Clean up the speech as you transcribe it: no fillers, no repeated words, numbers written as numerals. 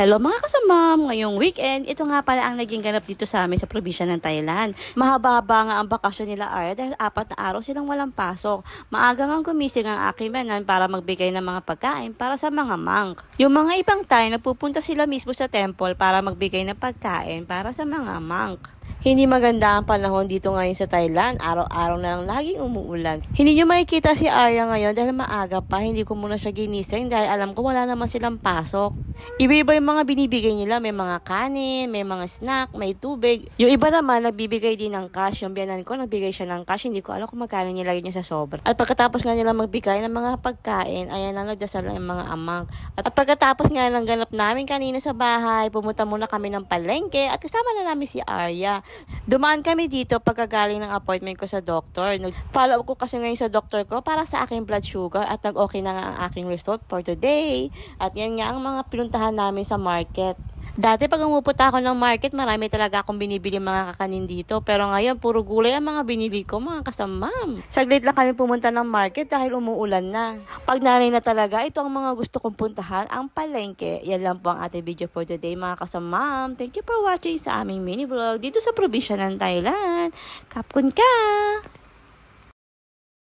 Hello mga kasamam! Ngayong weekend, ito nga pala ang naging ganap dito sa amin sa probinsya ng Thailand. Mahaba-haba nga ang bakasyon nila Arya dahil 4 na araw silang walang pasok. Maaga nga gumising ang aking manan para magbigay ng mga pagkain para sa mga monk. Yung mga ibang Thai, nagpupunta sila mismo sa temple para magbigay ng pagkain para sa mga monk. Hindi maganda ang panahon dito ngayon sa Thailand. Araw-araw na lang laging umuulan. Hindi nyo makikita si Arya ngayon dahil maaga pa. Hindi ko muna siya ginising dahil alam ko wala naman silang pasok. Iba-iba yung mga binibigay nila. May mga kanin, may mga snack, may tubig. Yung iba naman, nagbibigay din ng cash. Yung biyanan ko, nagbigay siya ng cash. Hindi ko alam kung magkano nilagay niya sa sobra. At pagkatapos nga nila magbigay ng mga pagkain, ayan na nagdasal ng mga amang. At pagkatapos nga ng ganap namin kanina sa bahay, pumunta muna kami ng palengke at kasama na namin si Arya. Dumaan kami dito pagkagaling ng appointment ko sa doktor. Follow up ko kasi ngayon sa doktor ko para sa aking blood sugar at nag-okay na nga ang aking result for today. At yan nga ang mga pinuntahan namin sa market. Dati pag umupunta ako ng market, marami talaga akong binibili mga kakanin dito. Pero ngayon, puro gulay ang mga binili ko, mga kasamam. Saglit lang kami pumunta ng market dahil umuulan na. Pag nanay na talaga, ito ang mga gusto kong puntahan, ang palengke. Yan lang po ang ating video for today, mga kasamam. Thank you for watching sa aming mini vlog dito sa probinsya ng Thailand. Kapkun ka!